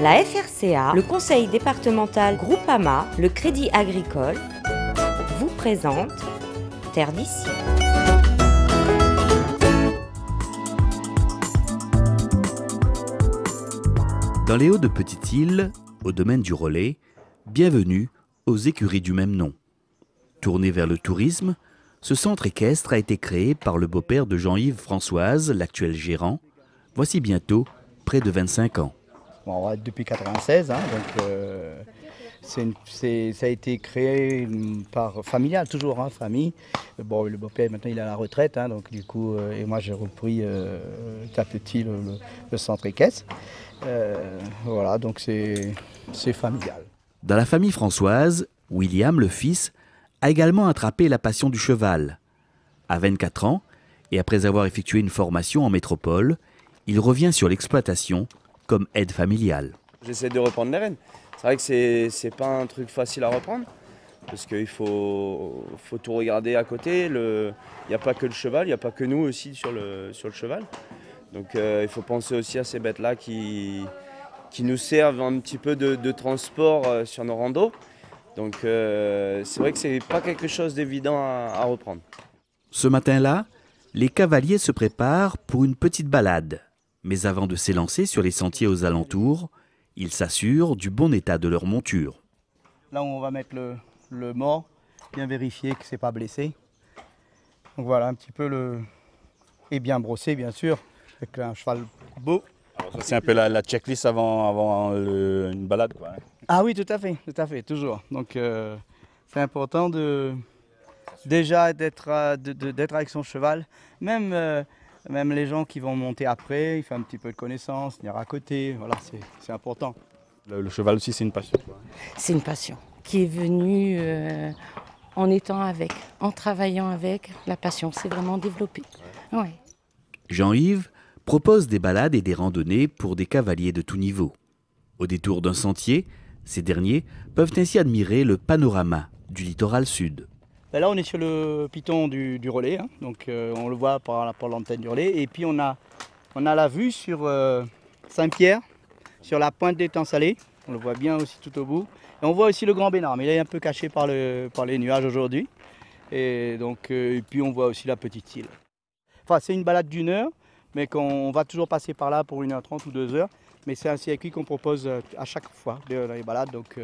La FRCA, le conseil départemental Groupama, le Crédit Agricole vous présente Terre d'ici. Dans les Hauts de Petite-Île, au domaine du Rollet, bienvenue aux écuries du même nom. Tourné vers le tourisme, ce centre équestre a été créé par le beau-père de Jean-Yves Françoise, l'actuel gérant, voici bientôt près de 25 ans. Bon, depuis 1996, donc ça a été créé par familial, toujours, famille. Bon, le beau-père maintenant il est à la retraite, donc du coup, et moi j'ai repris petit à petit le centre équestre. Voilà, donc c'est familial. Dans la famille Françoise, William, le fils, a également attrapé la passion du cheval. À 24 ans, et après avoir effectué une formation en métropole, il revient sur l'exploitation comme aide familiale. J'essaie de reprendre les rênes. C'est vrai que c'est pas un truc facile à reprendre, parce qu'il faut tout regarder à côté. Il n'y a pas que le cheval, il n'y a pas que nous aussi sur le cheval. Donc il faut penser aussi à ces bêtes-là qui nous servent un petit peu de transport sur nos randos. Donc c'est vrai que c'est pas quelque chose d'évident à reprendre. Ce matin-là, les cavaliers se préparent pour une petite balade. Mais avant de s'élancer sur les sentiers aux alentours, ils s'assurent du bon état de leur monture. Là on va mettre le mort, bien vérifier que c'est pas blessé. Donc voilà un petit peu et bien brossé bien sûr, avec un cheval beau. C'est un peu la checklist avant une balade, quoi. Ah oui, tout à fait, toujours. Donc c'est important déjà d'être avec son cheval. Même les gens qui vont monter après, il fait un petit peu de connaissance, venir à côté, voilà, c'est important. Le cheval aussi, c'est une passion, quoi. C'est une passion qui est venue en étant avec, en travaillant avec. La passion s'est vraiment développée. Ouais. Jean-Yves propose des balades et des randonnées pour des cavaliers de tout niveau. Au détour d'un sentier, ces derniers peuvent ainsi admirer le panorama du littoral sud. Là, on est sur le piton du Rollet, donc on le voit par l'antenne du Rollet. Et puis on a la vue sur Saint-Pierre, sur la pointe des Temps Salés. On le voit bien aussi tout au bout. Et on voit aussi le Grand Bénard, mais il est un peu caché par les nuages aujourd'hui. Et puis on voit aussi la Petite Île. Enfin, c'est une balade d'1 heure, mais on va toujours passer par là pour 1h30 ou 2 heures. Mais c'est un circuit qu'on propose à chaque fois dans les balades. Donc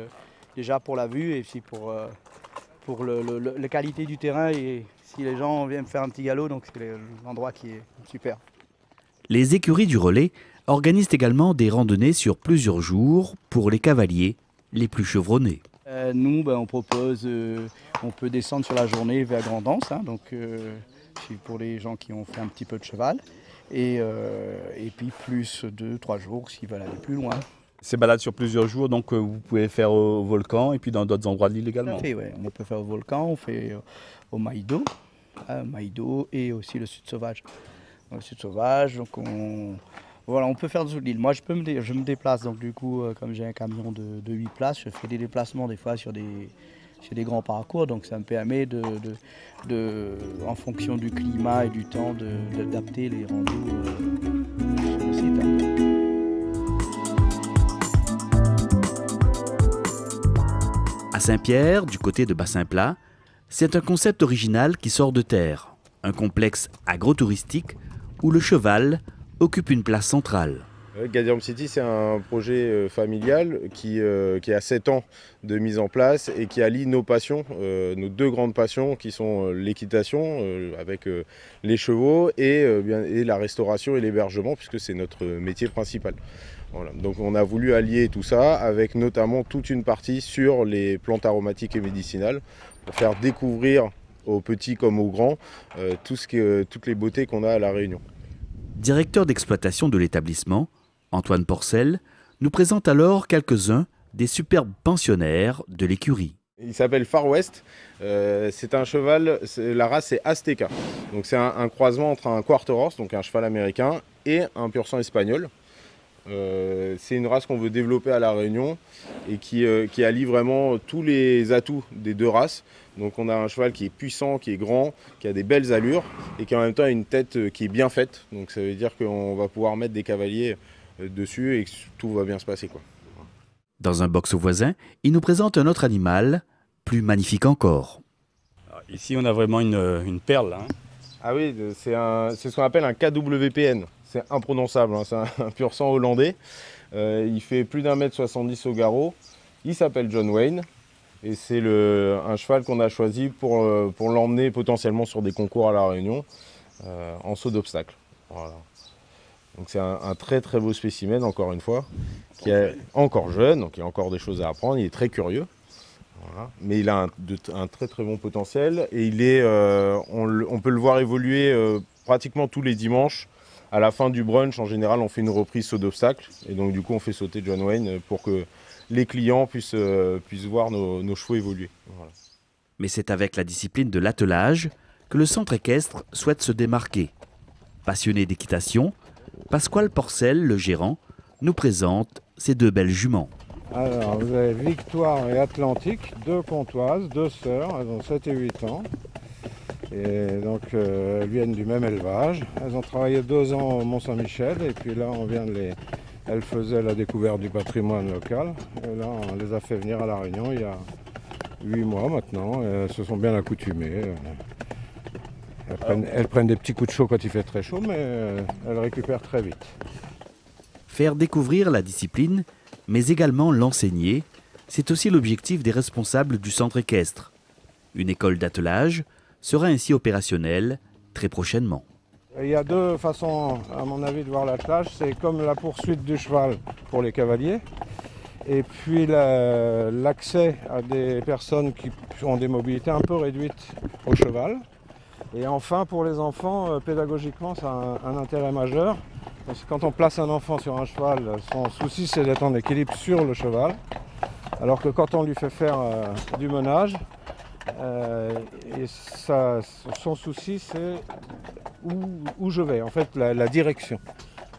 déjà pour la vue et aussi pour la qualité du terrain. Et si les gens viennent faire un petit galop, donc c'est l'endroit qui est super. Les écuries du Rollet organisent également des randonnées sur plusieurs jours pour les cavaliers les plus chevronnés. Nous, on propose, on peut descendre sur la journée vers Grand'Anse, donc c'est pour les gens qui ont fait un petit peu de cheval. Et puis plus 2-3 jours s'ils veulent aller plus loin. Ces balades sur plusieurs jours, donc vous pouvez faire au volcan et puis dans d'autres endroits de l'île également. Tout à fait, ouais. On peut faire au volcan, on fait au Maïdo, et aussi le Sud Sauvage. Le Sud Sauvage, donc on peut faire sur l'île. Moi je me déplace, donc du coup comme j'ai un camion de 8 places, je fais des déplacements des fois sur des grands parcours, donc ça me permet en fonction du climat et du temps d'adapter les randos sur le site. À Saint-Pierre, du côté de Bassin-Plat, c'est un concept original qui sort de terre. Un complexe agro-touristique où le cheval occupe une place centrale. Gadirham City, c'est un projet familial qui a 7 ans de mise en place et qui allie nos passions, nos 2 grandes passions qui sont l'équitation avec les chevaux et la restauration et l'hébergement puisque c'est notre métier principal. Voilà. Donc on a voulu allier tout ça avec notamment toute une partie sur les plantes aromatiques et médicinales pour faire découvrir aux petits comme aux grands toutes les beautés qu'on a à La Réunion. Directeur d'exploitation de l'établissement, Antoine Porcel, nous présente alors quelques-uns des superbes pensionnaires de l'écurie. Il s'appelle Far West, c'est un cheval, la race c'est Azteca. Donc c'est un croisement entre un Quarter Horse, donc un cheval américain, et un pur sang espagnol. C'est une race qu'on veut développer à La Réunion et qui allie vraiment tous les atouts des 2 races. Donc on a un cheval qui est puissant, qui est grand, qui a des belles allures et qui en même temps a une tête qui est bien faite. Donc ça veut dire qu'on va pouvoir mettre des cavaliers dessus et que tout va bien se passer, quoi. Dans un box voisin, il nous présente un autre animal, plus magnifique encore. Alors, ici, on a vraiment une perle. Hein. Ah oui, c'est ce qu'on appelle un KWPN. C'est imprononçable, hein. C'est un pur sang hollandais. Il fait plus d'1,70 m au garrot. Il s'appelle John Wayne. Et c'est un cheval qu'on a choisi pour l'emmener potentiellement sur des concours à La Réunion en saut d'obstacle. Voilà. Donc c'est un très très beau spécimen, encore une fois, qui est encore jeune, donc il a encore des choses à apprendre, il est très curieux. Voilà. Mais il a un très très bon potentiel et on peut le voir évoluer pratiquement tous les dimanches. À la fin du brunch, en général, on fait une reprise saut d'obstacle. Et donc du coup, on fait sauter John Wayne pour que les clients puissent voir nos chevaux évoluer. Voilà. Mais c'est avec la discipline de l'attelage que le centre équestre souhaite se démarquer. Passionné d'équitation, Pasquale Porcel, le gérant, nous présente ces deux belles juments. Alors, vous avez Victoire et Atlantique, deux comtoises, deux sœurs, elles ont 7 et 8 ans. Et donc, elles viennent du même élevage. Elles ont travaillé 2 ans au Mont-Saint-Michel et puis là, on vient de les... Elles faisaient la découverte du patrimoine local. Et là, on les a fait venir à La Réunion il y a 8 mois maintenant. Elles se sont bien accoutumées. Elles prennent des petits coups de chaud quand il fait très chaud, mais elles récupèrent très vite. Faire découvrir la discipline, mais également l'enseigner, c'est aussi l'objectif des responsables du centre équestre. Une école d'attelage sera ainsi opérationnelle très prochainement. Il y a 2 façons, à mon avis, de voir l'attelage. C'est comme la poursuite du cheval pour les cavaliers. Et puis l'accès à des personnes qui ont des mobilités un peu réduites au cheval. Et enfin, pour les enfants, pédagogiquement, ça a un intérêt majeur. Parce que quand on place un enfant sur un cheval, son souci, c'est d'être en équilibre sur le cheval. Alors que quand on lui fait faire du menage, son souci, c'est où je vais, en fait, la direction.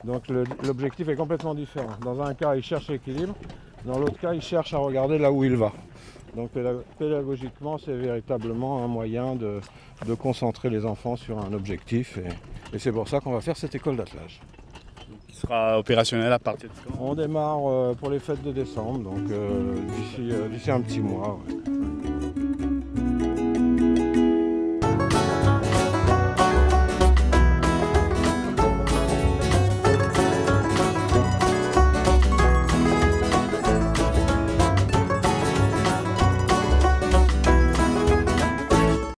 Donc l'objectif est complètement différent. Dans un cas, il cherche l'équilibre. Dans l'autre cas, il cherche à regarder là où il va. Donc pédagogiquement, c'est véritablement un moyen de concentrer les enfants sur un objectif. Et c'est pour ça qu'on va faire cette école d'attelage. Qui sera opérationnel à partir de quand? On démarre pour les fêtes de décembre, donc d'ici un petit mois. Ouais.